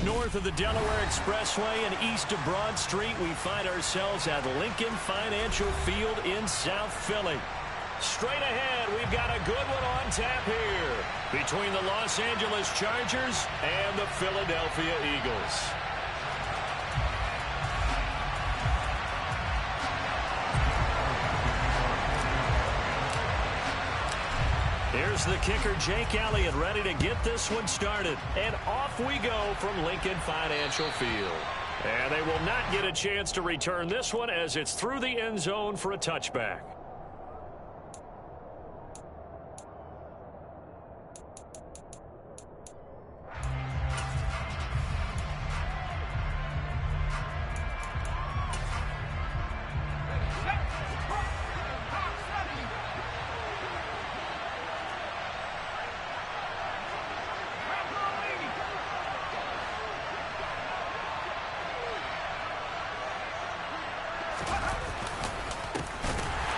north of the Delaware Expressway and east of Broad Street, we find ourselves at Lincoln Financial Field in South Philly. Straight ahead, we've got a good one on tap here between the Los Angeles Chargers and the Philadelphia Eagles. Here's the kicker, Jake Elliott, ready to get this one started. And off we go from Lincoln Financial Field. And they will not get a chance to return this one as it's through the end zone for a touchback.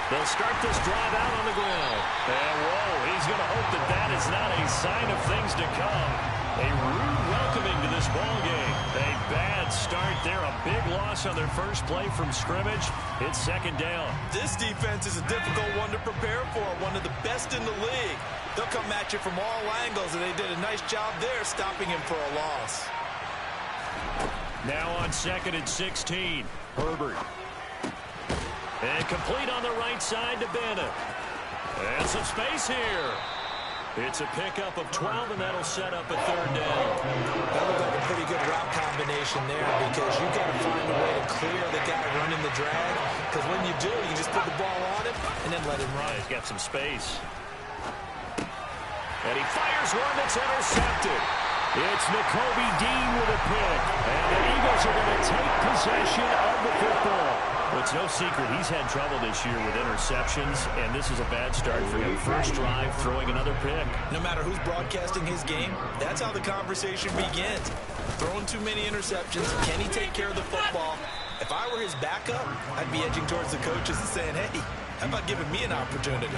They'll start this drive out on the ground. And, whoa, he's going to hope that that is not a sign of things to come. A rude welcoming to this ball game. A bad start there. A big loss on their first play from scrimmage. It's second down. This defense is a difficult one to prepare for. One of the best in the league. They'll come at you from all angles, and they did a nice job there stopping him for a loss. Now on 2nd and 16, Herbert. And complete on the right side to Bennett. And some space here. It's a pickup of 12, and that'll set up a third down. That looked like a pretty good route combination there because you've got to find a way to clear the guy running the drag. Because when you do, you just put the ball on him and then let him run. He's got some space. And he fires one that's intercepted. It's Nakobe Dean with a pick. And the Eagles are going to take possession of the football. Well, it's no secret he's had trouble this year with interceptions, and this is a bad start for him. First drive, throwing another pick. No matter who's broadcasting his game, that's how the conversation begins. Throwing too many interceptions, can he take care of the football? If I were his backup, I'd be edging towards the coaches and saying, hey, how about giving me an opportunity?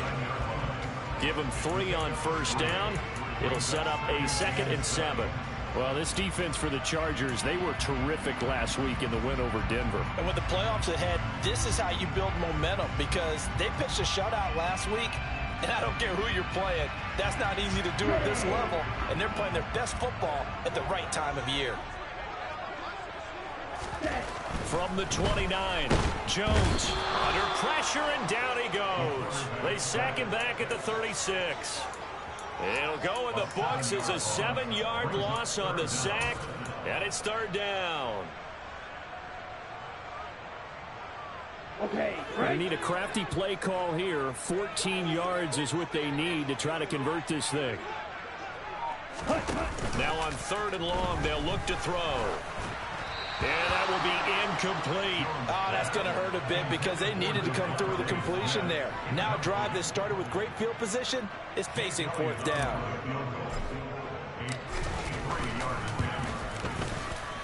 Give him 3 on first down. It'll set up a 2nd and 7. Well, this defense for the Chargers, they were terrific last week in the win over Denver. And with the playoffs ahead, this is how you build momentum because they pitched a shutout last week, and I don't care who you're playing. That's not easy to do at this level, and they're playing their best football at the right time of year. From the 29, Jones under pressure, and down he goes. They sack him back at the 36. It'll go in the books as a 7-yard loss on the sack, and it's third down. Okay, They need a crafty play call here. 14 yards is what they need to try to convert this thing. Now on 3rd and long, they'll look to throw. And that will be incomplete. Oh, that's going to hurt a bit because they needed to come through with a completion there. Now a drive that started with great field position is facing 4th down.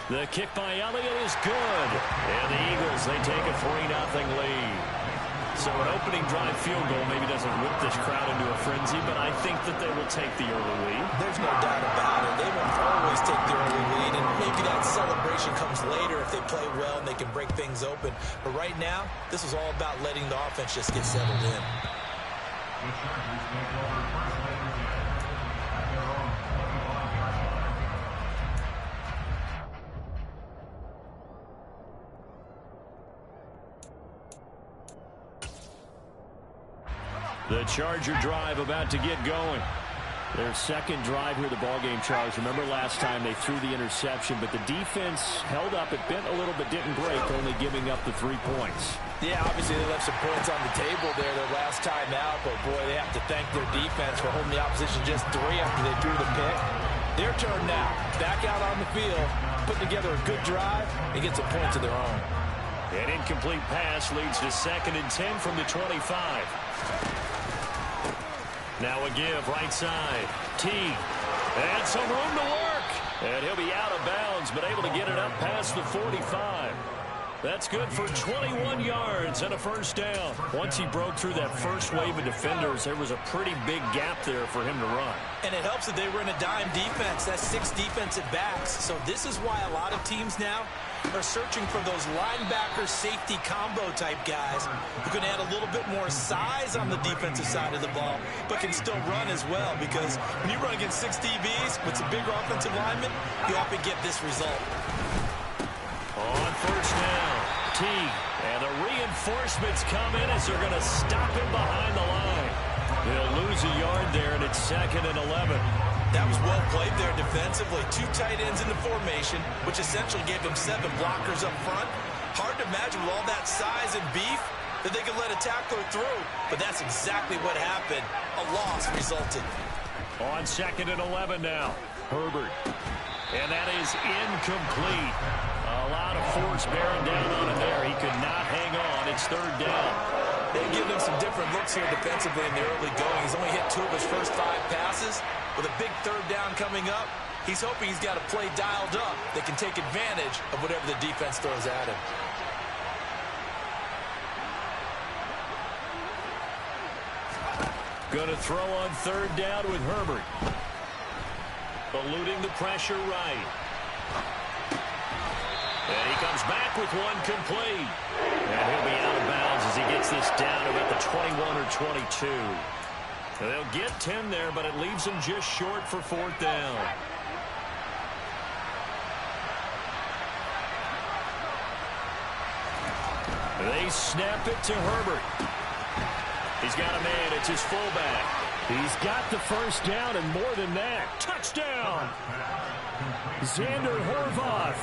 The kick by Elliott is good. And the Eagles, they take a 3-0 lead. So an opening drive field goal maybe doesn't whip this crowd into a frenzy, but I think that they will take the early lead. There's no doubt about it. They will always take the early lead, and maybe that celebration comes later if they play well and they can break things open. But right now, this is all about letting the offense just get settled in. The Charger drive about to get going. Their second drive here, the ballgame, Charles. Remember last time they threw the interception, but the defense held up. It bent a little but didn't break, only giving up the 3 points. Yeah, obviously they left some points on the table there their last time out, but boy, they have to thank their defense for holding the opposition just 3 after they threw the pick. Their turn now. Back out on the field, putting together a good drive, and get some points of their own. An incomplete pass leads to 2nd and 10 from the 25. Now a give, right side. Teague. And some room to work. And he'll be out of bounds, but able to get it up past the 45. That's good for 21 yards and a first down. Once he broke through that first wave of defenders, there was a pretty big gap there for him to run. And it helps that they were in a dime defense. That's 6 defensive backs. So this is why a lot of teams now are searching for those linebacker safety combo type guys who can add a little bit more size on the defensive side of the ball, but can still run as well, because when you run against 6 DBs with some bigger offensive linemen, you often get this result. On first down, Teague, and the reinforcements come in as they're going to stop him behind the line. They'll lose a yard there, and it's 2nd and 11. That was well played there defensively. 2 tight ends in the formation, which essentially gave them 7 blockers up front. Hard to imagine with all that size and beef that they could let a tackler through, but that's exactly what happened. A loss resulted. On 2nd and 11 now, Herbert. And that is incomplete. A lot of force bearing down on him there. He could not hang on. It's 3rd down. They've given him some different looks here defensively in the early going. He's only hit 2 of his first 5 passes. With a big 3rd down coming up, he's hoping he's got a play dialed up that can take advantage of whatever the defense throws at him. Going to throw on 3rd down with Herbert. Eluding the pressure right. And he comes back with one complete. And he'll be out of bounds as he gets this down about the 21 or 22. They'll get 10 there, but it leaves them just short for 4th down. They snap it to Herbert. He's got a man. It's his fullback. He's got the first down and more than that. Touchdown! Xander Horvath.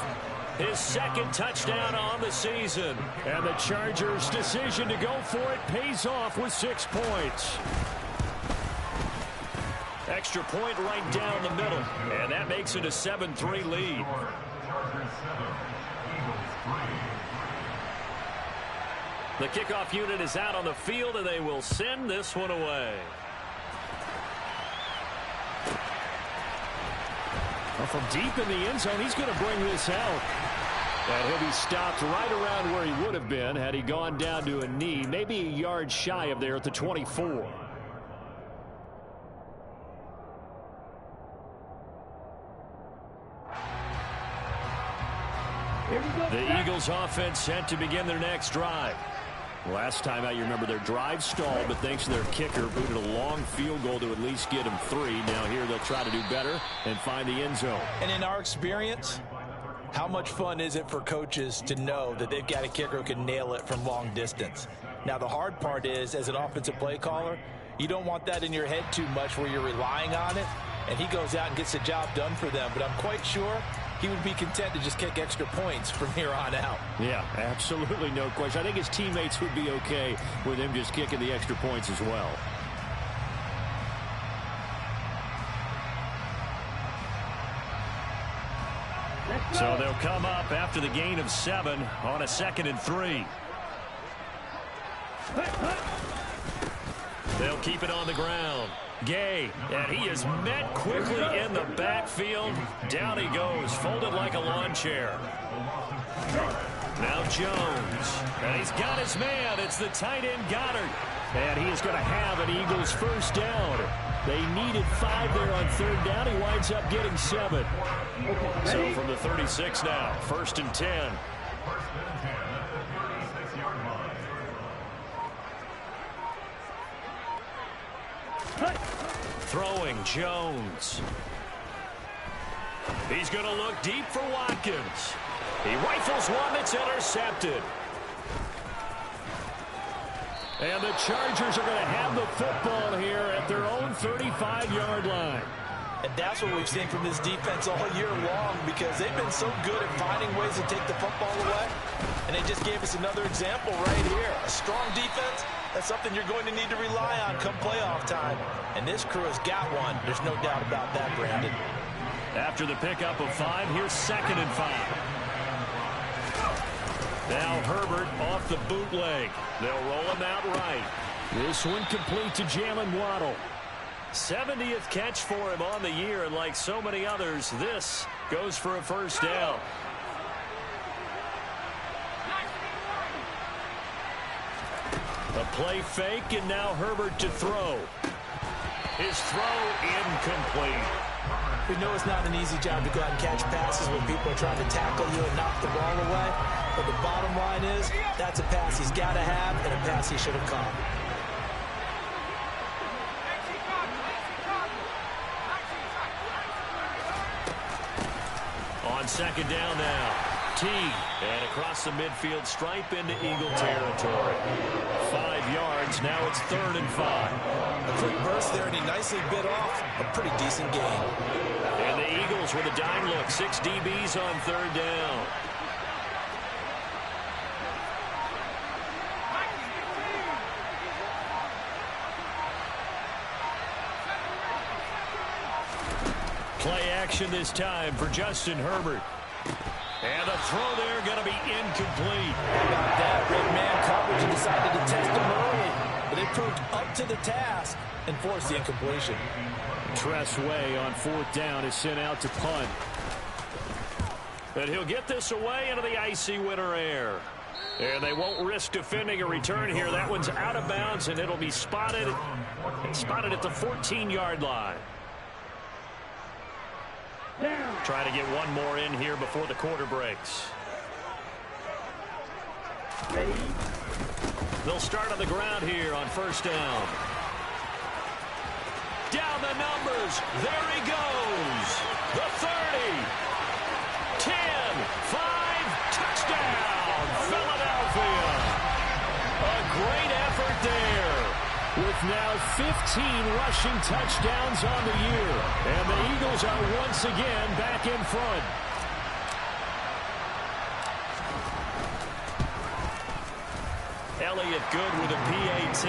His 2nd touchdown on the season. And the Chargers' decision to go for it pays off with 6 points. Extra point right down the middle. And that makes it a 7-3 lead. The kickoff unit is out on the field, and they will send this one away. Well, from deep in the end zone, he's going to bring this out. And he'll be stopped right around where he would have been had he gone down to a knee, maybe a yard shy of there at the 24. The Eagles offense set to begin their next drive. Last time out, you remember their drive stalled, but thanks to their kicker, booted a long field goal to at least get them 3. Now here they'll try to do better and find the end zone. And in our experience, how much fun is it for coaches to know that they've got a kicker who can nail it from long distance? Now the hard part is, as an offensive play caller, you don't want that in your head too much where you're relying on it, and he goes out and gets the job done for them. But I'm quite sure he would be content to just kick extra points from here on out. Yeah, absolutely no question. I think his teammates would be okay with him just kicking the extra points as well. So they'll come up after the gain of 7 on a 2nd and 3. They'll keep it on the ground. Gay, and he is met quickly in the backfield. Down he goes, folded like a lawn chair. Now Jones, and he's got his man. It's the tight end Goddard, and he is going to have an Eagles first down. They needed 5 there on 3rd down. He winds up getting 7. So from the 36 now, 1st and 10. Throwing Jones. He's going to look deep for Watkins. He rifles one that's intercepted. And the Chargers are going to have the football here at their own 35-yard line. And that's what we've seen from this defense all year long, because they've been so good at finding ways to take the football away. And they just gave us another example right here. A strong defense, that's something you're going to need to rely on come playoff time. And this crew has got one. There's no doubt about that, Brandon. After the pickup of 5, here's 2nd and 5. Now Herbert off the bootleg. They'll roll him out right. This one complete to Jalen Waddle. 70th catch for him on the year, and like so many others, this goes for a first down. play fake, and now Herbert to throw. His throw incomplete. We know it's not an easy job to go out and catch passes when people are trying to tackle you and knock the ball away. But the bottom line is, that's a pass he's got to have and a pass he should have caught. On second down now. Teague, and across the midfield stripe into Eagle territory. 5 yards, now it's 3rd and 5. A quick burst there, and he nicely bit off a pretty decent gain. And the Eagles with a dime look, 6 DBs on 3rd down. Play action this time for Justin Herbert. And the throw there going to be incomplete. How about that? Red man coverage and decided to test him early. But they proved up to the task and forced the incompletion. Tressway on 4th down is sent out to punt. And he'll get this away into the icy winter air. And they won't risk defending a return here. That one's out of bounds, and it'll be spotted at the 14-yard line. Try to get one more in here before the quarter breaks. They'll start on the ground here on 1st down. Down the numbers. There he goes. The 30. 10. 5. Touchdown. Philadelphia. A great effort there. With now 15 rushing touchdowns on the year. And the Eagles are once again back in front. Elliott good with a PAT.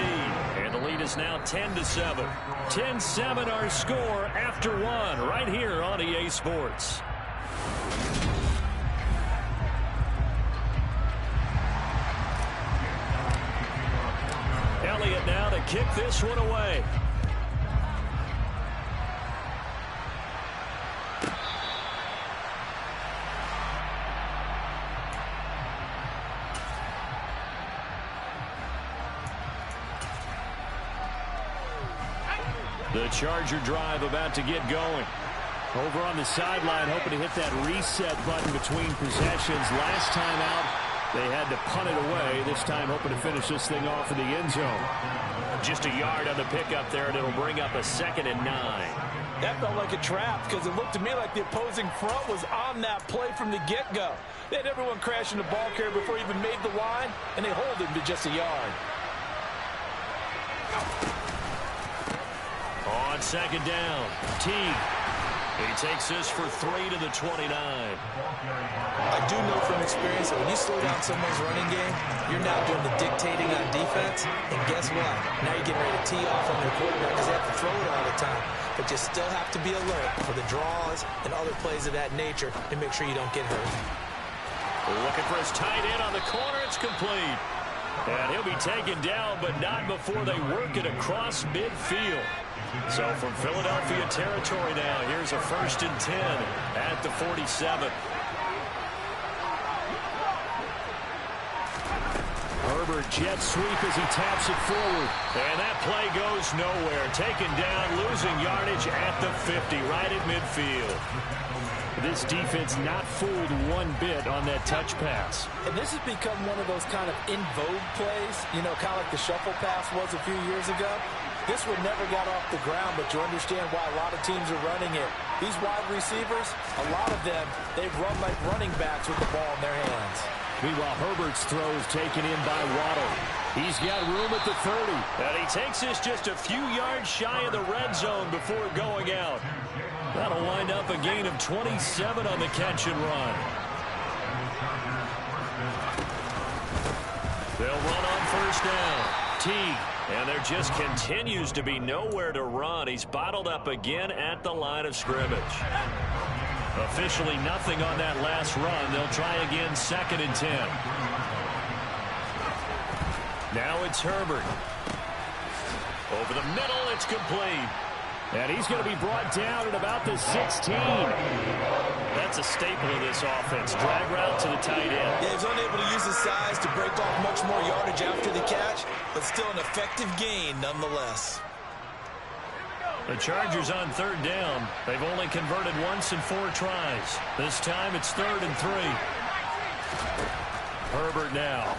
And the lead is now 10-7. 10-7 our score after 1 right here on EA Sports. Elliott now to kick this one away. The Charger drive about to get going. Over on the sideline, hoping to hit that reset button between possessions. Last time out, they had to punt it away. This time hoping to finish this thing off in the end zone. Just a yard on the pickup there, and it'll bring up a 2nd and 9. That felt like a trap because it looked to me like the opposing front was on that play from the get-go. They had everyone crashing the ball carrier before he even made the line, and they hold him to just a yard. On 2nd down, Teague. He takes this for 3 to the 29. I do know from experience that when you slow down someone's running game, you're now doing the dictating on defense. And guess what? Now you're getting ready to tee off on their quarterback because they have to throw it all the time. But you still have to be alert for the draws and other plays of that nature and make sure you don't get hurt. Looking for his tight end on the corner. It's complete. And he'll be taken down, but not before they work it across midfield. So from Philadelphia territory now, here's a 1st and 10 at the 47. Herbert jet sweep as he taps it forward. And that play goes nowhere. Taken down, losing yardage at the 50, right at midfield. This defense not fooled one bit on that touch pass. And this has become one of those kind of in vogue plays, you know, kind of like the shuffle pass was a few years ago. This one never got off the ground, but you understand why a lot of teams are running it. These wide receivers, a lot of them, they run like running backs with the ball in their hands. Meanwhile, Herbert's throw is taken in by Waddle. He's got room at the 30. And he takes this just a few yards shy of the red zone before going out. That'll wind up a gain of 27 on the catch and run. They'll run on 1st down. Teague. And there just continues to be nowhere to run. He's bottled up again at the line of scrimmage. Officially nothing on that last run. They'll try again 2nd and 10. Now it's Herbert. Over the middle, it's complete. And he's going to be brought down at about the 16. That's a staple of this offense. Drag route to the tight end. Yeah, he's unable to use his size to break off much more yardage after the catch, but still an effective gain nonetheless. The Chargers on third down. They've only converted once in 4 tries. This time it's 3rd and 3. Herbert now.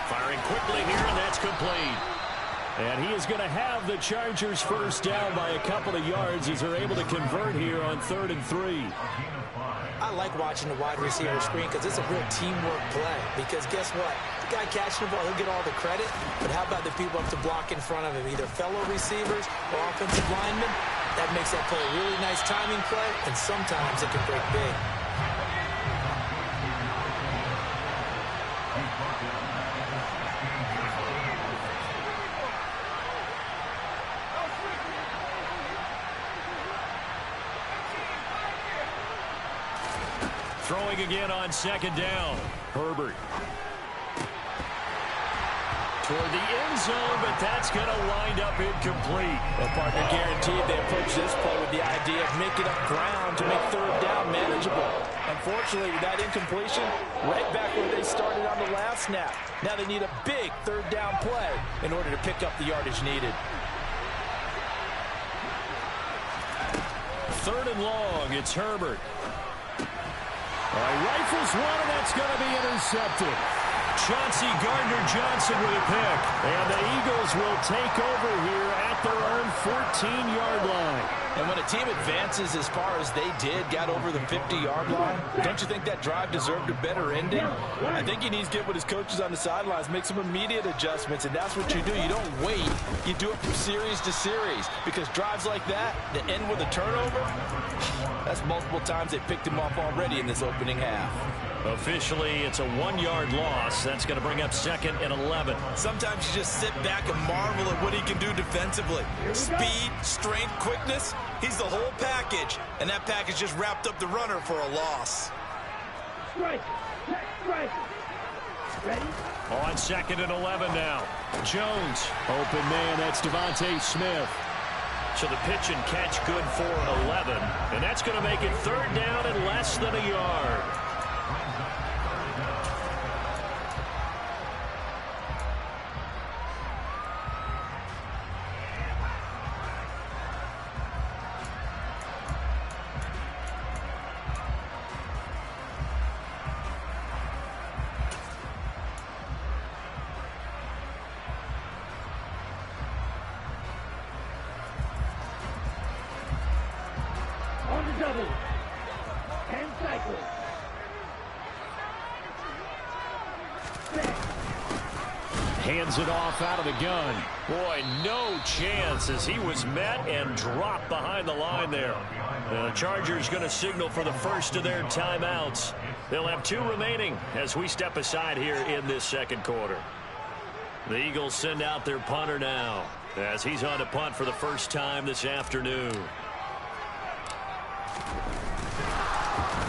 Firing quickly here, and that's complete. And he is going to have the Chargers first down by a couple of yards as they're able to convert here on 3rd and 3. I like watching the wide receiver screen because it's a real teamwork play. Because guess what? The guy catching the ball, he'll get all the credit. But how about the people up to block in front of him? Either fellow receivers or offensive linemen. That makes that play a really nice timing play. And sometimes it can break big. Throwing again on 2nd down. Herbert. Toward the end zone, but that's going to wind up incomplete. Well, partner, guaranteed they approach this play with the idea of making up ground to make 3rd down manageable. Unfortunately, with that incompletion, right back where they started on the last snap. Now they need a big 3rd down play in order to pick up the yardage needed. 3rd and long, it's Herbert. Rifles one, and that's going to be intercepted. Chauncey Gardner-Johnson with a pick. And the Eagles will take over here at their own 14-yard line. And when a team advances as far as they did, got over the 50-yard line, don't you think that drive deserved a better ending? I think he needs to get with his coaches on the sidelines, make some immediate adjustments, and that's what you do. You don't wait. You do it from series to series, because drives like that end with a turnover, that's multiple times they picked him off already in this opening half. Officially, it's a 1-yard loss. That's going to bring up 2nd and 11. Sometimes you just sit back and marvel at what he can do defensively. Speed, strength, quickness, he's the whole package. And that package just wrapped up the runner for a loss. Strike. Strike. Ready? On 2nd and 11 now. Jones. Open man, that's Devontae Smith. So the pitch and catch good for 11. And that's going to make it 3rd down and less than a yard. Double. 10 cycles. Hands it off out of the gun. Boy, no chance as he was met and dropped behind the line there. The Chargers going to signal for the first of their timeouts. They'll have 2 remaining as we step aside here in this 2nd quarter. The Eagles send out their punter now as he's on to punt for the first time this afternoon.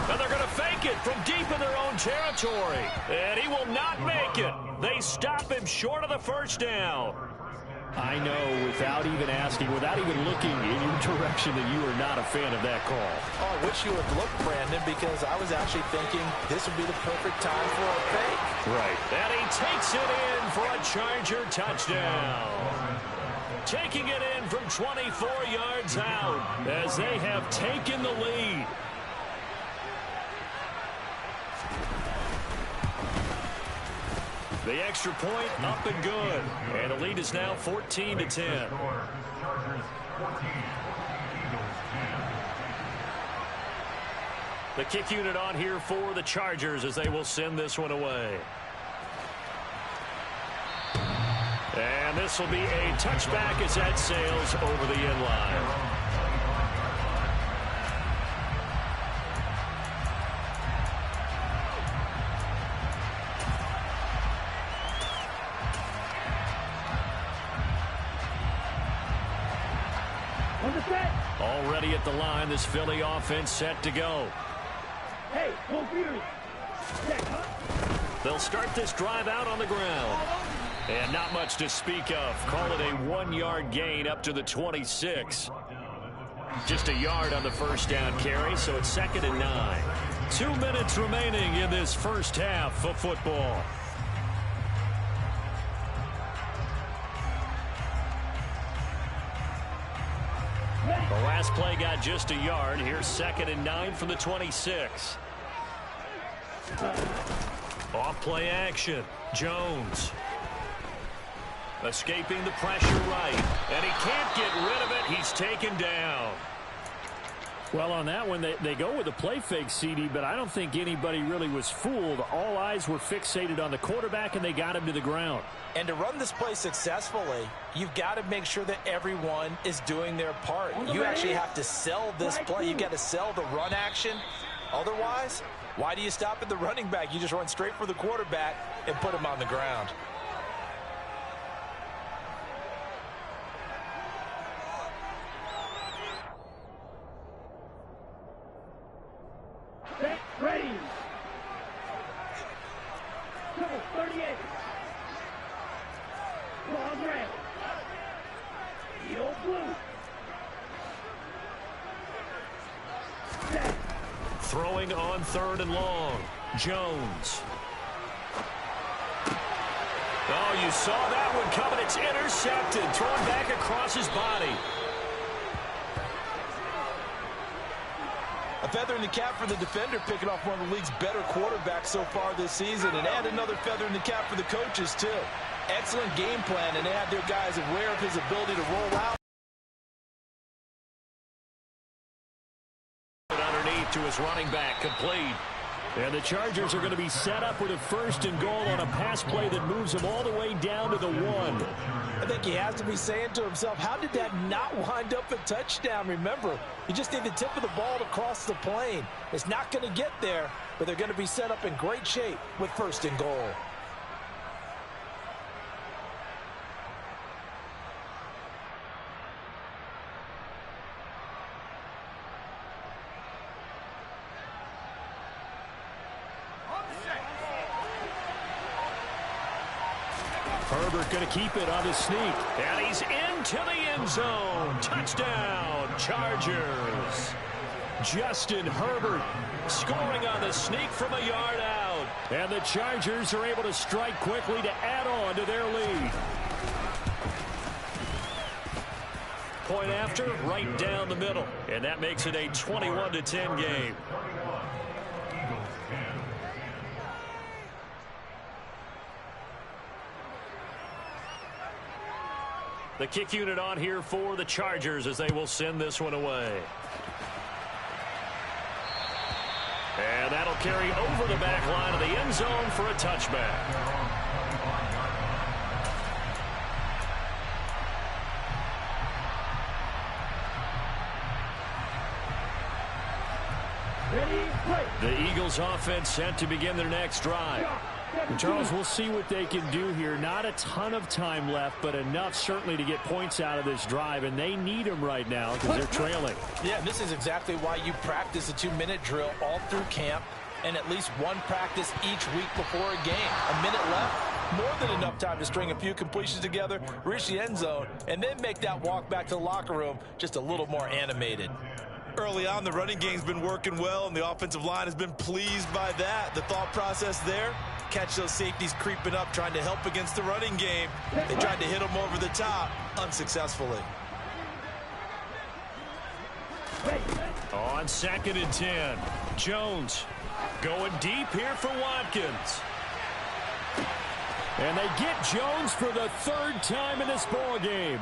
And they're going to fake it from deep in their own territory. And he will not make it. They stop him short of the first down. I know, without even asking, without even looking in your direction, that you are not a fan of that call. Oh, I wish you would look, Brandon, because I was actually thinking this would be the perfect time for a fake. Right. And he takes it in for a Charger touchdown. Taking it in from 24 yards out as they have taken the lead. The extra point up and good. And the lead is now 14-10. The kick unit on here for the Chargers as they will send this one away. And this will be a touchback as that sails over the end line. Already at the line, this Philly offense set to go. Hey, full fury. They'll start this drive out on the ground. And not much to speak of. Call it a 1-yard gain up to the 26. Just a yard on the first down carry, so it's 2nd and 9. 2 minutes remaining in this first half of football. The last play got just a yard. Here's 2nd and 9 from the 26. Off play action. Jones. Escaping the pressure right. And he can't get rid of it. He's taken down. Well, on that one, they go with a play fake, CD, but I don't think anybody really was fooled. All eyes were fixated on the quarterback, and they got him to the ground. And to run this play successfully, you've got to make sure that everyone is doing their part. You actually have to sell this play. You've got to sell the run action. Otherwise, why do you stop at the running back? You just run straight for the quarterback and put him on the ground. Set, ready. Double 38. Ball red. The old blue. Set. Throwing on 3rd and long. Jones. Oh, you saw that one coming. It's intercepted. Thrown back across his body. A feather in the cap for the defender, picking off one of the league's better quarterbacks so far this season, and add another feather in the cap for the coaches, too. Excellent game plan, and they have their guys aware of his ability to roll out. Underneath to his running back, complete. And the Chargers are going to be set up with a 1st and goal on a pass play that moves them all the way down to the 1. I think he has to be saying to himself, how did that not wind up a touchdown? Remember, you just need the tip of the ball to cross the plane. It's not going to get there, but they're going to be set up in great shape with 1st and goal. Herbert going to keep it on the sneak. And he's into the end zone. Touchdown, Chargers. Justin Herbert scoring on the sneak from a yard out. And the Chargers are able to strike quickly to add on to their lead. Point after, right down the middle. And that makes it a 21-10 game. The kick unit on here for the Chargers as they will send this one away. And that'll carry over the back line of the end zone for a touchback. Ready, play. The Eagles offense set to begin their next drive. And Charles, we'll see what they can do here. Not a ton of time left, but enough certainly to get points out of this drive, and they need them right now because they're trailing. Yeah, this is exactly why you practice a 2-minute drill all through camp and at least one practice each week before a game. A minute left, more than enough time to string a few completions together, reach the end zone, and then make that walk back to the locker room just a little more animated. Early on, the running game's been working well, and the offensive line has been pleased by that. The thought process there, catch those safeties creeping up, trying to help against the running game. They tried to hit them over the top, unsuccessfully. On 2nd and 10, Jones going deep here for Watkins. And they get Jones for the 3rd time in this ball game.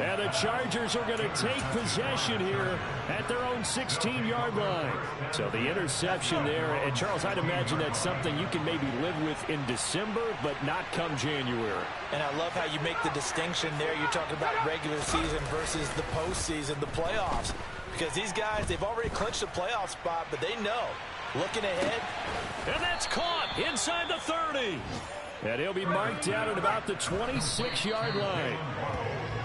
And the Chargers are going to take possession here at their own 16-yard line. So the interception there. And, Charles, I'd imagine that's something you can maybe live with in December, but not come January. And I love how you make the distinction there. You're talking about regular season versus the postseason, the playoffs. Because these guys, they've already clinched a playoff spot, but they know. Looking ahead. And that's caught inside the 30. And he'll be marked down at about the 26-yard line.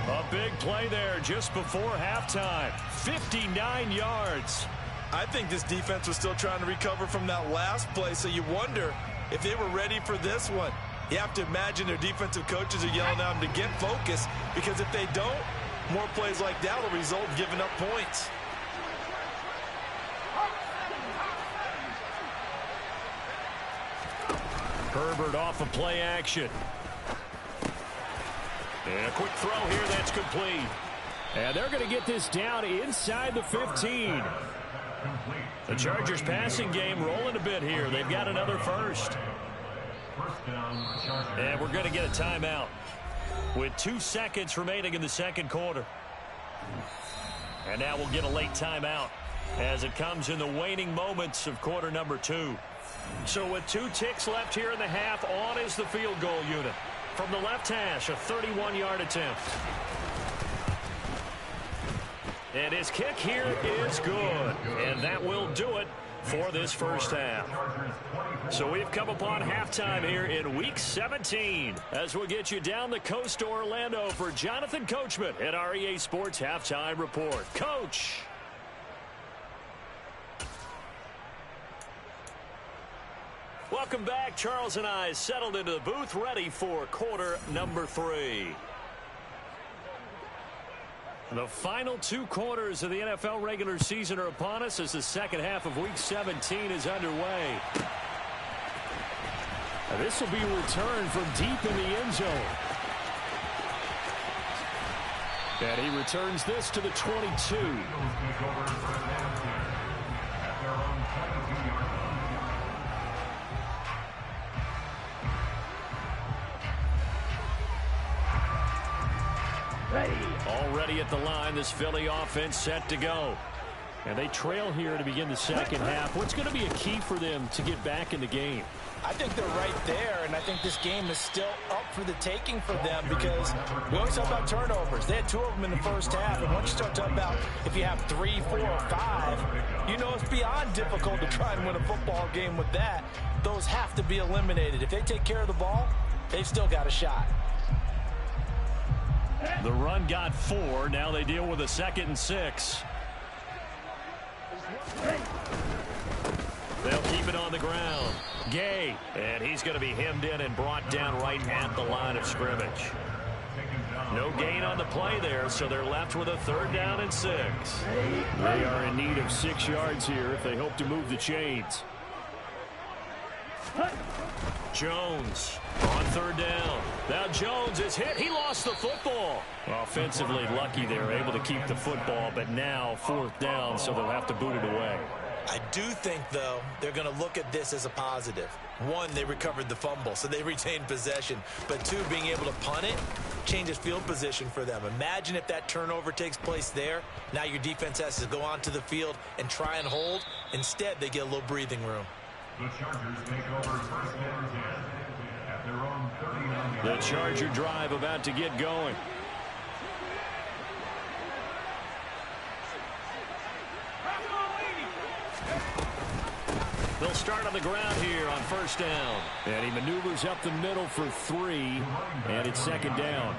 A big play there just before halftime. 59 yards. I think this defense was still trying to recover from that last play, so you wonder if they were ready for this one. You have to imagine their defensive coaches are yelling at them to get focused, because if they don't, more plays like that will result in giving up points. Herbert off of play action. And a quick throw here that's complete. And they're going to get this down inside the 15. The Chargers passing game rolling a bit here. They've got another first. And we're going to get a timeout with 2 seconds remaining in the second quarter. And now we'll get a late timeout as it comes in the waning moments of quarter number 2. So with 2 ticks left here in the half, on is the field goal unit. From the left hash, a 31-yard attempt. And his kick here is good. And that will do it for this first half. So we've come upon halftime here in Week 17 as we'll get you down the coast to Orlando for Jonathan Coachman at our EA Sports Halftime Report. Coach. Welcome back. Charles and I settled into the booth ready for quarter number 3. The final 2 quarters of the NFL regular season are upon us as the second half of Week 17 is underway. Now this will be a return from deep in the end zone. And he returns this to the 22. Already at the line, this Philly offense set to go. And they trail here to begin the second half. What's going to be a key for them to get back in the game? I think they're right there, and I think this game is still up for the taking for them, because we always talk about turnovers. They had 2 of them in the first half, and once you start talking about if you have 3, 4, or 5, you know it's beyond difficult to try and win a football game with that. Those have to be eliminated. If they take care of the ball, they've still got a shot. The run got 4. Now they deal with a 2nd and 6. They'll keep it on the ground. Gay, and he's going to be hemmed in and brought down right at the line of scrimmage. No gain on the play there, so they're left with a 3rd down and 6. They are in need of 6 yards here if they hope to move the chains. Jones on 3rd down. Now Jones is hit. He lost the football. Offensively lucky they're able to keep the football, but now 4th down, so they'll have to boot it away. I do think, though, they're going to look at this as a positive. 1, they recovered the fumble, so they retained possession. But 2, being able to punt it changes field position for them. Imagine if that turnover takes place there. Now your defense has to go onto the field and try and hold. Instead, they get a little breathing room. The Chargers take over 1st and 10 at their own 39. The Charger drive about to get going. They'll start on the ground here on 1st down. And he maneuvers up the middle for 3, and it's 2nd down.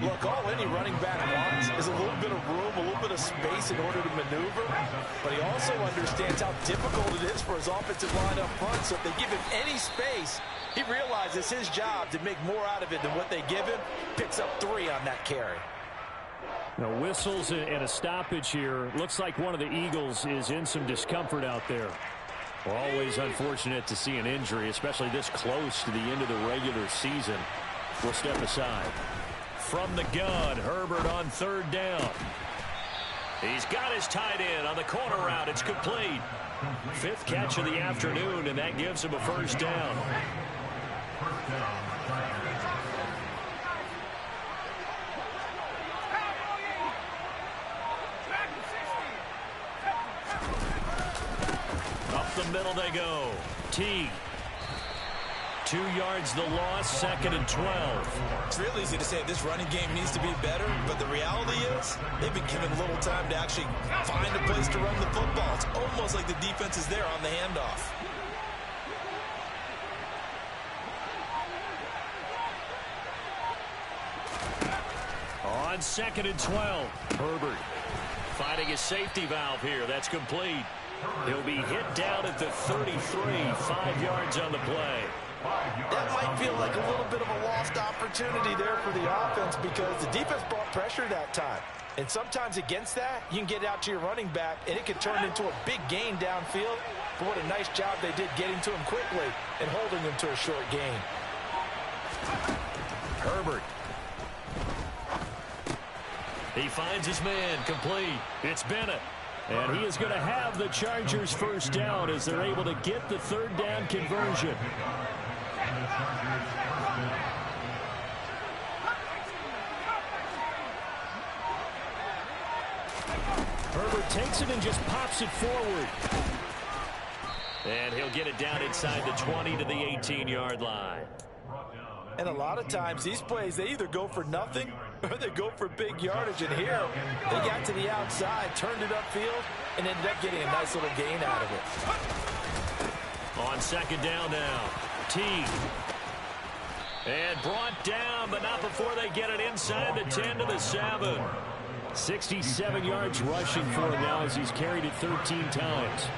Look, all any running back wants is a little bit of room, a little bit of space in order to maneuver. But he also understands how difficult it is for his offensive line up front. So if they give him any space, he realizes his job to make more out of it than what they give him. Picks up 3 on that carry. Now whistles and a stoppage here. Looks like one of the Eagles is in some discomfort out there. Well, always unfortunate to see an injury, especially this close to the end of the regular season. We'll step aside. From the gun, Herbert on 3rd down. He's got his tight end on the corner route. It's complete. 5th catch of the afternoon, and that gives him a 1st down. Up the middle they go. Teague. 2 yards the loss, 2nd and 12. It's real easy to say this running game needs to be better, but the reality is they've been given little time to actually find a place to run the football. It's almost like the defense is there on the handoff. On 2nd and 12, Herbert finding his safety valve here. That's complete. He'll be hit down at the 33, 5 yards on the play. That might feel like a little bit of a lost opportunity there for the offense because the defense brought pressure that time. And sometimes against that, you can get it out to your running back, and it can turn into a big gain downfield. But what a nice job they did getting to him quickly and holding him to a short gain. Herbert. He finds his man complete. It's Bennett. And he is going to have the Chargers first down as they're able to get the third down conversion. Herbert takes it and just pops it forward. And he'll get it down inside the 20 to the 18-yard line. And a lot of times, these plays, they either go for nothing or they go for big yardage. And here, they got to the outside, turned it upfield, and ended up getting a nice little gain out of it. On second down now, T. And brought down, but not before they get it inside the 10 to the 7. 67 yards rushing for him now as he's carried it 13 times.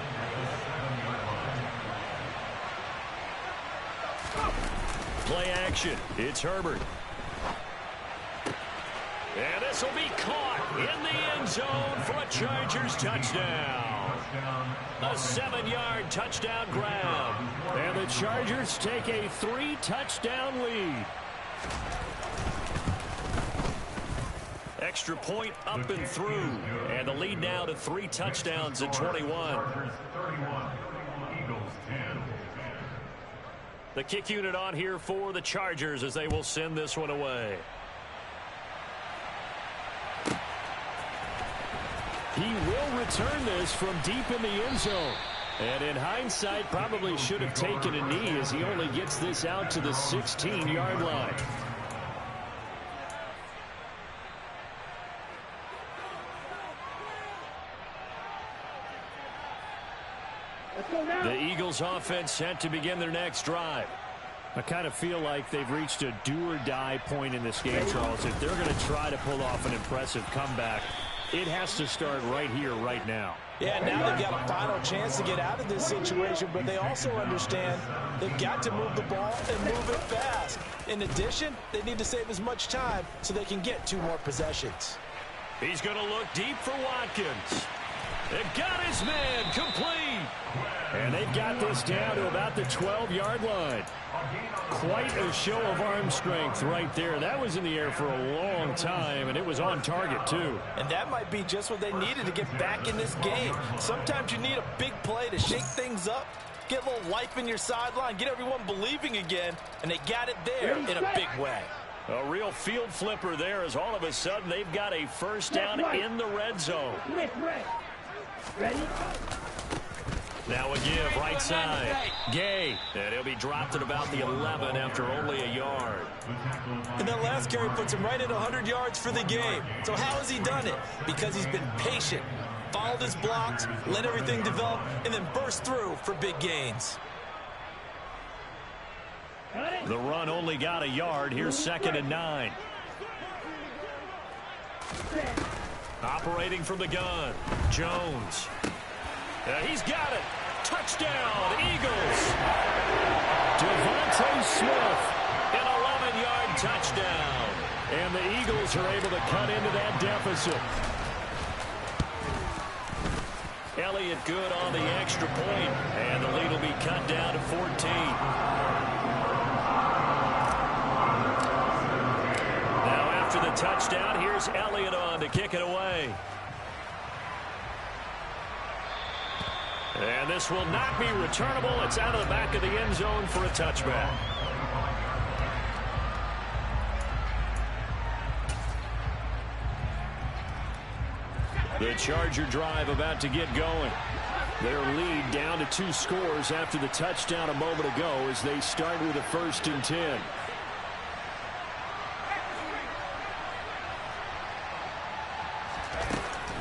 Play action. It's Herbert. And this will be caught in the end zone for a Chargers touchdown. A 7-yard touchdown grab. And the Chargers take a 3-touchdown lead. Extra point up and through. And the lead now to 3 touchdowns at 21. The kick unit on here for the Chargers as they will send this one away. He will return this from deep in the end zone. And in hindsight, probably should have taken a knee as he only gets this out to the 16-yard line. The Eagles offense set to begin their next drive. I kind of feel like they've reached a do-or-die point in this game, Charles. If they're going to try to pull off an impressive comeback, it has to start right here, right now. Yeah, now they've got a final chance to get out of this situation, but they also understand they've got to move the ball and move it fast. In addition, they need to save as much time so they can get 2 more possessions. He's going to look deep for Watkins. They got his man complete. And they've got this down to about the 12-yard line. Quite a show of arm strength right there. That was in the air for a long time, and it was on target, too. And that might be just what they needed to get back in this game. Sometimes you need a big play to shake things up, get a little life in your sideline, get everyone believing again, and they got it there in a big way. A real field flipper there as all of a sudden they've got a first down in the red zone. Ready? Now a give right side. Gay. And he'll be dropped at about the 11 after only a yard. And that last carry puts him right at 100 yards for the game. So how has he done it? Because he's been patient, followed his blocks, let everything develop, and then burst through for big gains. The run only got a yard. Here's 2nd and 9. Operating from the gun. Jones. He's got it. Touchdown, Eagles. Devontae Smith, an 11-yard touchdown. And the Eagles are able to cut into that deficit. Elliott good on the extra point, and the lead will be cut down to 14. Now after the touchdown, here's Elliott on to kick it away. And this will not be returnable. It's out of the back of the end zone for a touchback. The Charger drive about to get going. Their lead down to 2 scores after the touchdown a moment ago as they start with a 1st and 10.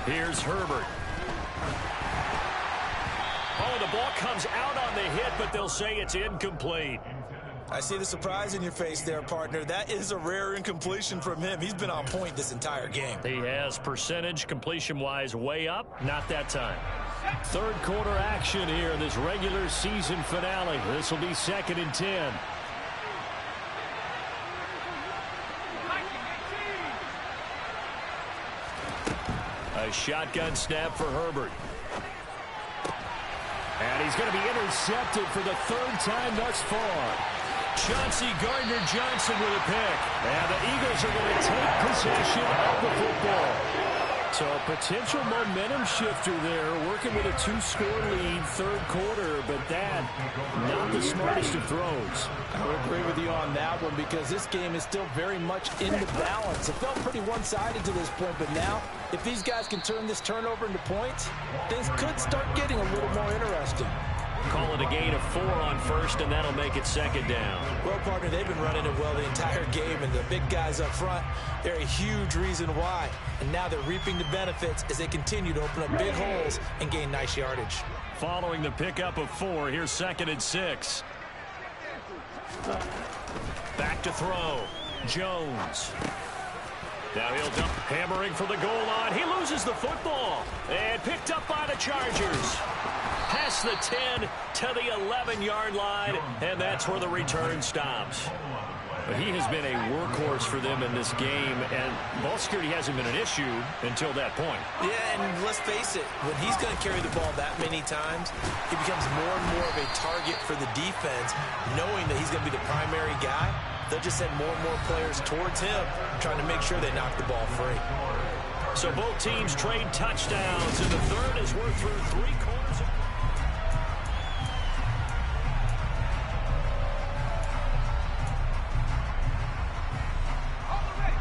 Here's Herbert. Oh, the ball comes out on the hit, but they'll say it's incomplete. I see the surprise in your face there, partner. That is a rare incompletion from him. He's been on point this entire game. He has percentage completion-wise way up. Not that time. 3rd quarter action here in this regular season finale. This will be 2nd and 10. A shotgun snap for Herbert. And he's going to be intercepted for the third time thus far. Chauncey Gardner-Johnson with a pick. And the Eagles are going to take possession of the football. So a potential momentum shifter there, working with a 2-score lead, third quarter, but that, not the smartest of throws. I would agree with you on that one because this game is still very much in the balance. It felt pretty one-sided to this point, but now, if these guys can turn this turnover into points, things could start getting a little more interesting. Call it a gain of 4 on first, and that'll make it second down. Well, partner, they've been running it well the entire game, and the big guys up front, they're a huge reason why. And now they're reaping the benefits as they continue to open up big holes and gain nice yardage. Following the pickup of 4, here's 2nd and 6. Back to throw. Jones. Now he'll dump, hammering for the goal line. He loses the football. And picked up by the Chargers. Past the 10 to the 11-yard line, and that's where the return stops. But he has been a workhorse for them in this game, and ball security hasn't been an issue until that point. Yeah, and let's face it, when he's going to carry the ball that many times, he becomes more and more of a target for the defense, knowing that he's going to be the primary guy. They'll just send more and more players towards him, trying to make sure they knock the ball free. So both teams trade touchdowns, and the third as we're through 3 quarters of...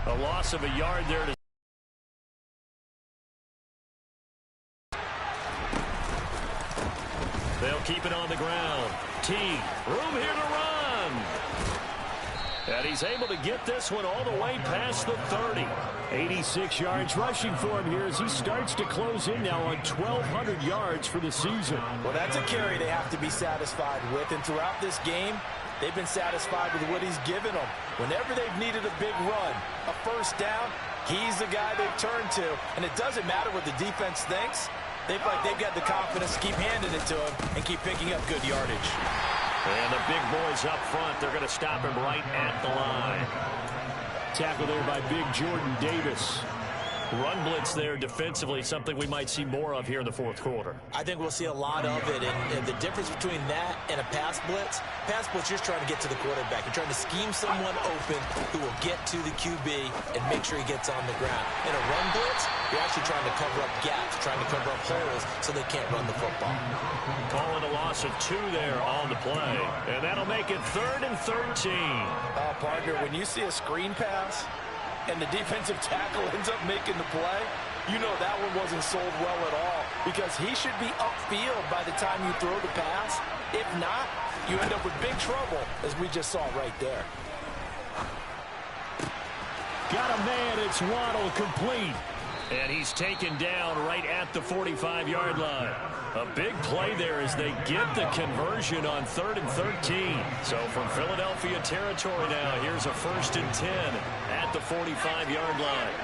A loss of a yard there to... They'll keep it on the ground. Teague, room here to run. And he's able to get this one all the way past the 30. 86 yards rushing for him here as he starts to close in now on 1,200 yards for the season. Well, that's a carry they have to be satisfied with, and throughout this game, they've been satisfied with what he's given them. Whenever they've needed a big run, a first down, he's the guy they've turned to. And it doesn't matter what the defense thinks. They feel like they've got the confidence to keep handing it to him and keep picking up good yardage. And the big boys up front, they're going to stop him right at the line. Tackle there by big Jordan Davis. Run blitz there defensively, something we might see more of here in the fourth quarter. I think we'll see a lot of it, and the difference between that and a pass blitz, you're just trying to get to the quarterback. You're trying to scheme someone open who will get to the QB and make sure he gets on the ground. In a run blitz, you're actually trying to cover up gaps, trying to cover up holes so they can't run the football. Call it a loss of 2 there on the play, and that'll make it 3rd and 13. Partner, when you see a screen pass and the defensive tackle ends up making the play, you know that one wasn't sold well at all because he should be upfield by the time you throw the pass. If not, you end up with big trouble, as we just saw right there. Got a man, it's Waddle, complete. And he's taken down right at the 45-yard line. A big play there as they get the conversion on 3rd and 13. So from Philadelphia territory now, here's a 1st and 10 at the 45-yard line.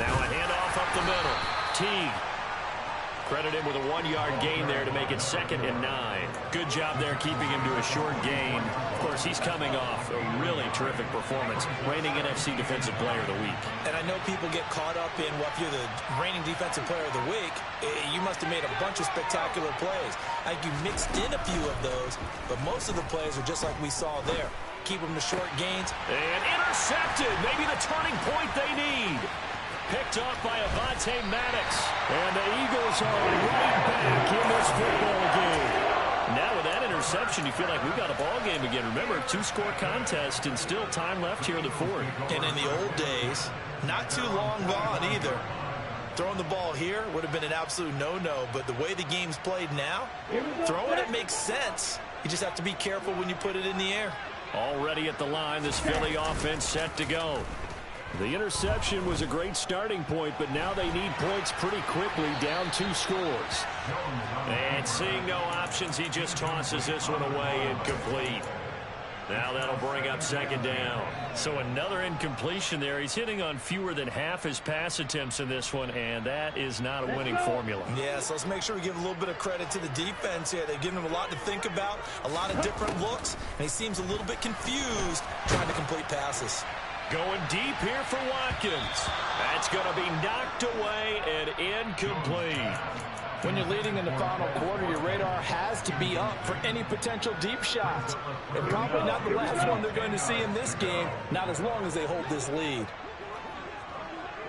Now a handoff up the middle. Teague. Credit him with a 1-yard gain there to make it 2nd and 9. Good job there keeping him to a short gain. Of course, he's coming off a really terrific performance, reigning NFC Defensive Player of the Week. And I know people get caught up in, well, if you're the reigning Defensive Player of the Week, you must have made a bunch of spectacular plays. I think you mixed in a few of those, but most of the plays are just like we saw there. Keep them to short gains. And intercepted. Maybe the turning point they need. Picked off by Avonte Maddox. And the Eagles are right back in this football game. Now with that interception, you feel like we've got a ball game again. Remember, 2-score contest and still time left here in the 4th. And in the old days, not too long gone either. Throwing the ball here would have been an absolute no-no, but the way the game's played now, throwing it makes sense. You just have to be careful when you put it in the air. Already at the line, this Philly offense set to go. The interception was a great starting point, but now they need points pretty quickly, down 2 scores. And seeing no options, he just tosses this one away incomplete. Now that'll bring up 2nd down. So another incompletion there. He's hitting on fewer than half his pass attempts in this one, and that is not a winning formula. Yeah, so let's make sure we give a little bit of credit to the defense here. They've given him a lot to think about, a lot of different looks, and he seems a little bit confused trying to complete passes. Going deep here for Watkins. That's going to be knocked away and incomplete. When you're leading in the final quarter, your radar has to be up for any potential deep shots. And probably not the last one they're going to see in this game, not as long as they hold this lead.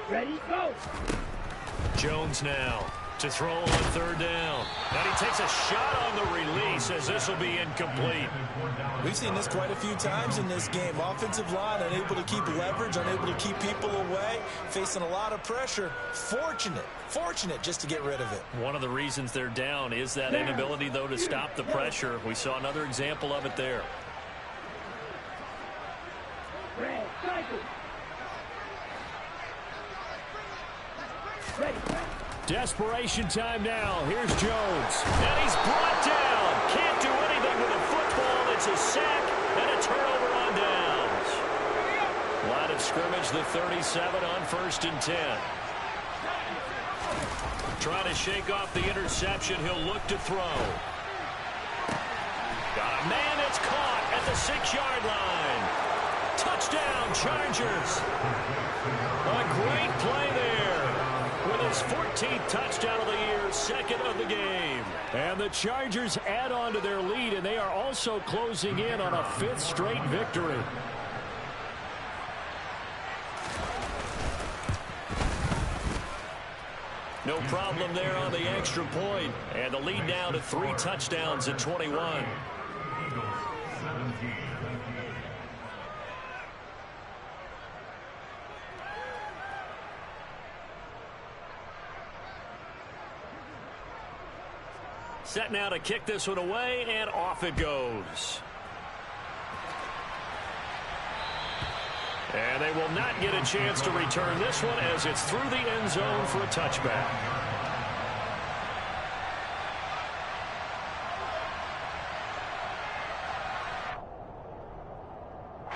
Ready, go. Jones now to throw on third down. And he takes a shot on the release as this will be incomplete. We've seen this quite a few times in this game. Offensive line unable to keep leverage, unable to keep people away, facing a lot of pressure. Fortunate just to get rid of it. One of the reasons they're down is that inability, though, to stop the pressure. We saw another example of it there. Red, cycle. Ready. Desperation time now. Here's Jones. And he's brought down. Can't do anything with a football. It's a sack and a turnover on downs. Line of scrimmage, the 37 on 1st and 10. Trying to shake off the interception. He'll look to throw. Got a man that's caught at the 6-yard line. Touchdown, Chargers. A great play there. With his 14th touchdown of the year, second of the game. And the Chargers add on to their lead, and they are also closing in on a 5th straight victory. No problem there on the extra point. And the lead now to 3 touchdowns at 21. Eagles 17. Set now to kick this one away, and off it goes. And they will not get a chance to return this one as it's through the end zone for a touchback.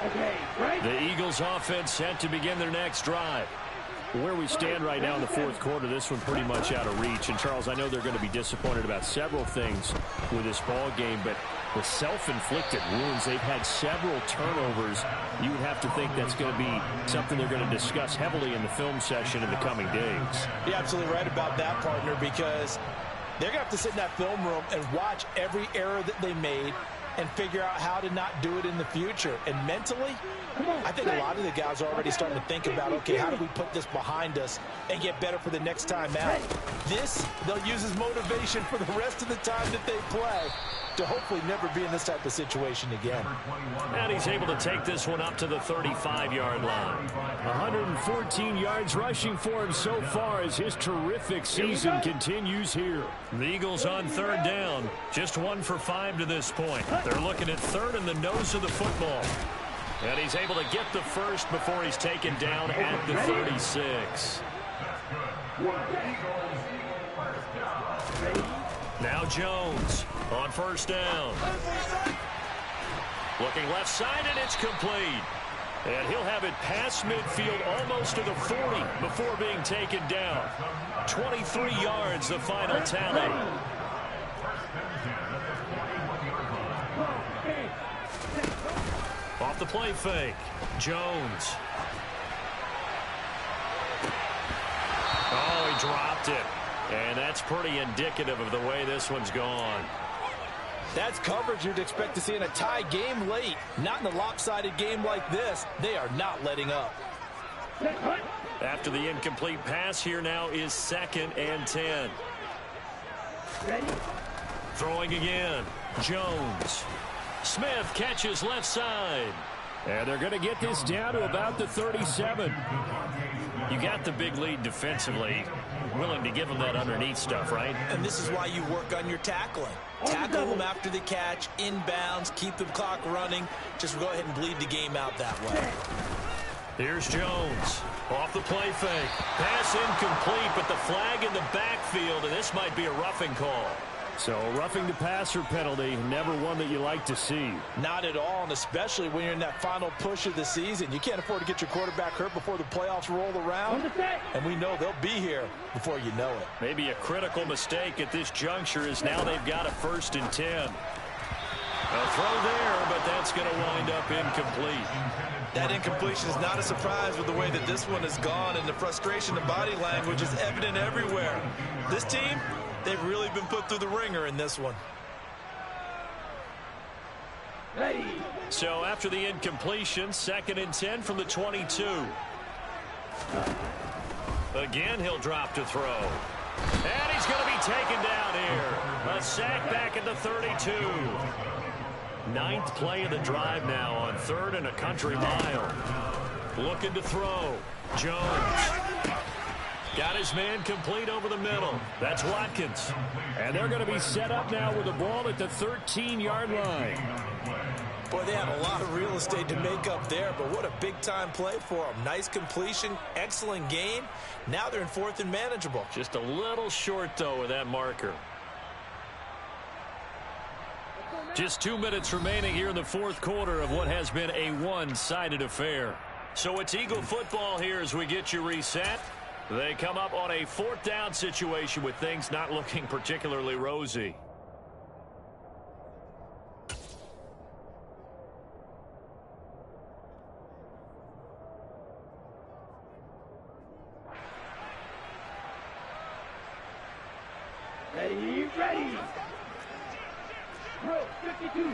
Okay, right. The Eagles offense set to begin their next drive. Where we stand right now in the 4th quarter, this one pretty much out of reach. And, Charles, I know they're going to be disappointed about several things with this ball game, but the self-inflicted wounds, they've had several turnovers. You would have to think that's going to be something they're going to discuss heavily in the film session in the coming days. You're absolutely right about that, partner, because they're going to have to sit in that film room and watch every error that they made and figure out how to not do it in the future. And mentally, I think a lot of the guys are already starting to think about, okay, how do we put this behind us and get better for the next time out? This, they'll use as motivation for the rest of the time that they play to hopefully never be in this type of situation again. And he's able to take this one up to the 35-yard line. 114 yards rushing for him so far as his terrific season continues here. The Eagles on 3rd down, just 1 for 5 to this point. They're looking at 3rd in the nose of the football. And he's able to get the first before he's taken down at the 36. Now Jones on 1st down. Looking left side, and it's complete. And he'll have it past midfield almost to the 40 before being taken down. 23 yards, the final tally. Off the play fake, Jones. Oh, he dropped it. And that's pretty indicative of the way this one's gone. That's coverage you'd expect to see in a tie game late. Not in a lopsided game like this. They are not letting up. After the incomplete pass, here now is 2nd and 10. Ready. Throwing again, Jones. Smith catches left side. And they're going to get this down to about the 37. You got the big lead defensively. Willing to give them that underneath stuff, right? And this is why you work on your tackling. Tackle them after the catch, inbounds, keep the clock running. Just go ahead and bleed the game out that way. Here's Jones. Off the play fake. Pass incomplete, but the flag in the backfield, and this might be a roughing call. So a roughing the passer penalty, never one that you like to see. Not at all, and especially when you're in that final push of the season. You can't afford to get your quarterback hurt before the playoffs roll around. And we know they'll be here before you know it. Maybe a critical mistake at this juncture is now they've got a 1st and 10. A throw there, but that's going to wind up incomplete. That incompletion is not a surprise with the way that this one has gone, and the frustration and body language is evident everywhere. This team, they've really been put through the ringer in this one. Ready. So after the incompletion, 2nd and 10 from the 22. Again, he'll drop to throw. And he's going to be taken down here. A sack back at the 32. 9th play of the drive now on 3rd and a country mile. Looking to throw. Jones. Got his man complete over the middle. That's Watkins. And they're going to be set up now with the ball at the 13-yard line. Boy, they had a lot of real estate to make up there, but what a big-time play for them. Nice completion, excellent game. Now they're in 4th and manageable. Just a little short, though, with that marker. Just 2 minutes remaining here in the 4th quarter of what has been a one-sided affair. So it's Eagle football here as we get you reset. They come up on a 4th down situation with things not looking particularly rosy. Ready, ready. Throw, 52.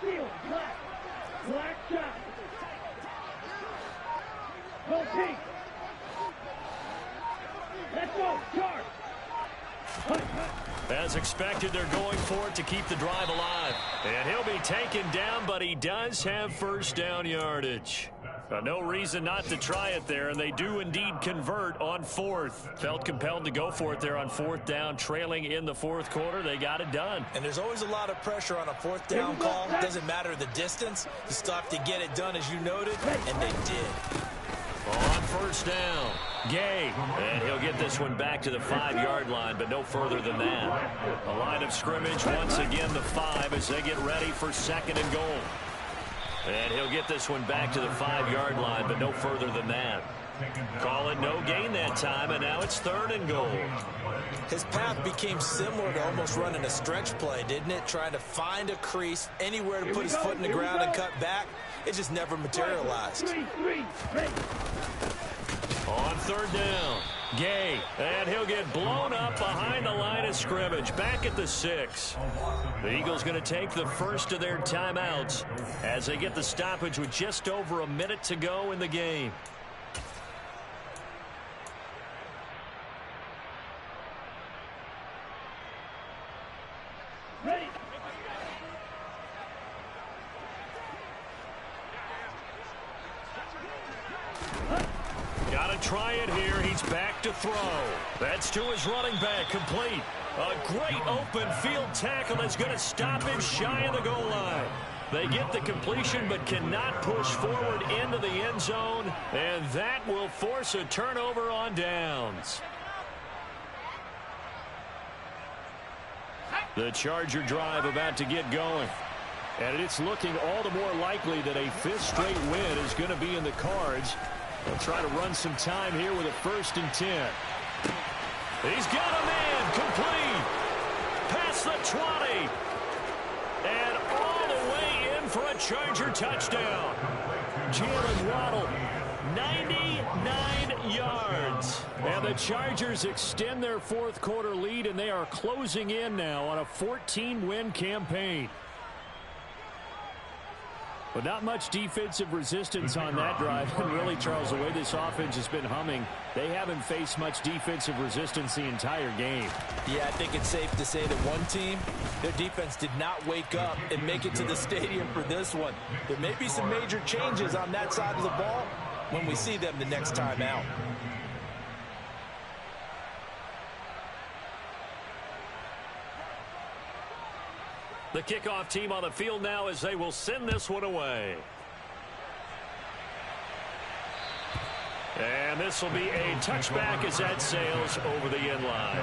Field, black. Black shot. Go pink. Let's go, charge. As expected, they're going for it to keep the drive alive. And he'll be taken down, but he does have 1st down yardage. No reason not to try it there, and they do indeed convert on 4th. Felt compelled to go for it there on 4th down, trailing in the 4th quarter. They got it done. And there's always a lot of pressure on a 4th down call. Doesn't matter the distance. You still have to get it done, as you noted, and they did. On 1st down, Gay. And he'll get this one back to the 5-yard line, but no further than that. A line of scrimmage, once again the 5 as they get ready for 2nd and goal. And he'll get this one back to the 5-yard line, but no further than that. Call it no gain that time, and now it's 3rd and goal. His path became similar to almost running a stretch play, didn't it? Trying to find a crease, anywhere to put his foot in the ground and cut back. It just never materialized. On 3rd down, Gay. And he'll get blown up behind the line of scrimmage, back at the 6. The Eagles going to take the first of their timeouts as they get the stoppage with just over a minute to go in the game. Ready. Got to try it here. He's back to throw. That's to his running back, complete. A great open field tackle that's going to stop him shy of the goal line. They get the completion but cannot push forward into the end zone, and that will force a turnover on downs. The Charger drive about to get going. And it's looking all the more likely that a 5th straight win is going to be in the cards. They'll try to run some time here with a 1st and 10. He's got a man complete. Past the 20. And all the way in for a Charger touchdown. Jalen Waddle, 99 yards. And the Chargers extend their 4th quarter lead, and they are closing in now on a 14-win campaign. But not much defensive resistance on that drive. And really, Charles, the way this offense has been humming, they haven't faced much defensive resistance the entire game. Yeah, I think it's safe to say that one team, their defense did not wake up and make it to the stadium for this one. There may be some major changes on that side of the ball when we see them the next time out. The kickoff team on the field now as they will send this one away. And this will be a touchback as that sails over the end line.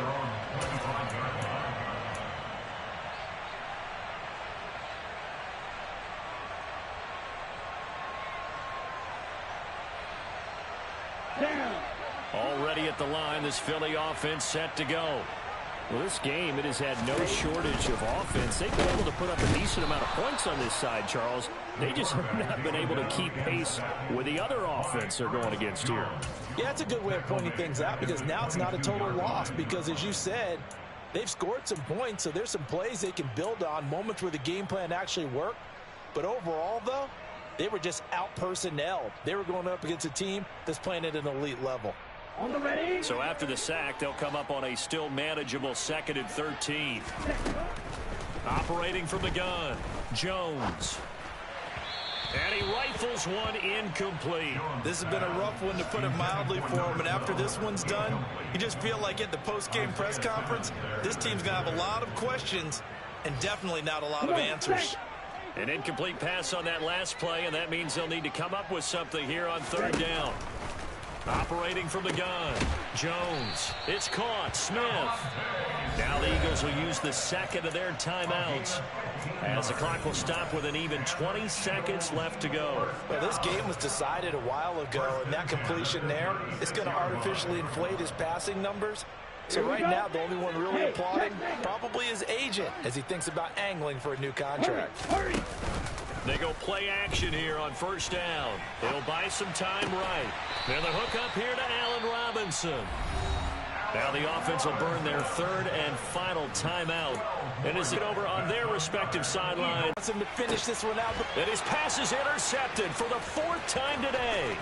Already ready at the line. This Philly offense set to go. Well, this game, it has had no shortage of offense. They've been able to put up a decent amount of points on this side, Charles. They just have not been able to keep pace with the other offense they're going against here. Yeah, that's a good way of pointing things out, because now it's not a total loss, because as you said, they've scored some points, so there's some plays they can build on, moments where the game plan actually worked. But overall, though, they were just out-personnelled. They were going up against a team that's playing at an elite level. On the ready. So after the sack, they'll come up on a still manageable 2nd and 13. Operating from the gun, Jones. And he rifles one incomplete. This has been a rough one, to put it mildly, for him. And after this one's done, you just feel like at the post-game press conference, this team's going to have a lot of questions and definitely not a lot of answers. An incomplete pass on that last play, and that means they'll need to come up with something here on 3rd down. Operating from the gun, Jones. It's caught. Smith. Now the Eagles will use the 2nd of their timeouts, as the clock will stop with an even 20 seconds left to go. Well, this game was decided a while ago, and that completion there is going to artificially inflate his passing numbers. So right now, the only one really applauding probably his agent as he thinks about angling for a new contract. Hurry. They go play action here on 1st down. They'll buy some time right. Then the hook up here to Allen Robinson. Now the offense will burn their 3rd and final timeout. And as it over on their respective sidelines. Wants him to finish this one out. And his pass is intercepted for the 4th time today.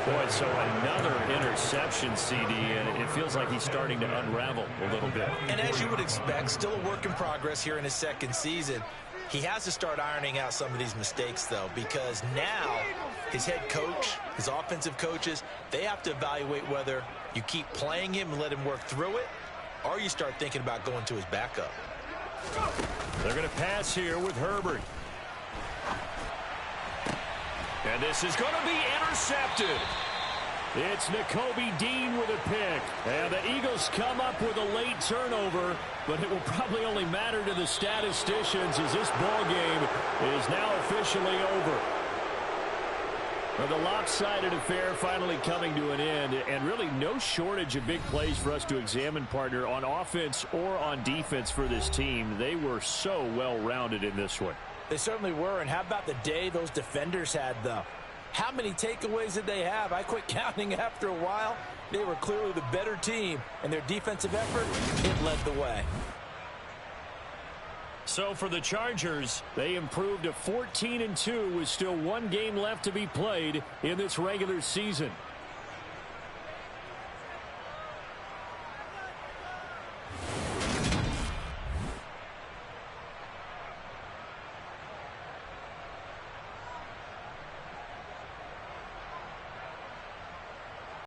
Boy, so another interception, CD, and it feels like he's starting to unravel a little bit. And as you would expect, still a work in progress here in his 2nd season. He has to start ironing out some of these mistakes, though, because now his head coach, his offensive coaches, they have to evaluate whether you keep playing him and let him work through it, or you start thinking about going to his backup. They're going to pass here with Herbert. And this is going to be intercepted. It's Nakobe Dean with a pick. And the Eagles come up with a late turnover, but it will probably only matter to the statisticians as this ball game is now officially over. Well, the lopsided affair finally coming to an end, and really no shortage of big plays for us to examine, partner, on offense or on defense for this team. They were so well-rounded in this one. They certainly were, and how about the day those defenders had, though? How many takeaways did they have? I quit counting after a while. They were clearly the better team, and their defensive effort, it led the way. So for the Chargers, they improved to 14-2 with still one game left to be played in this regular season.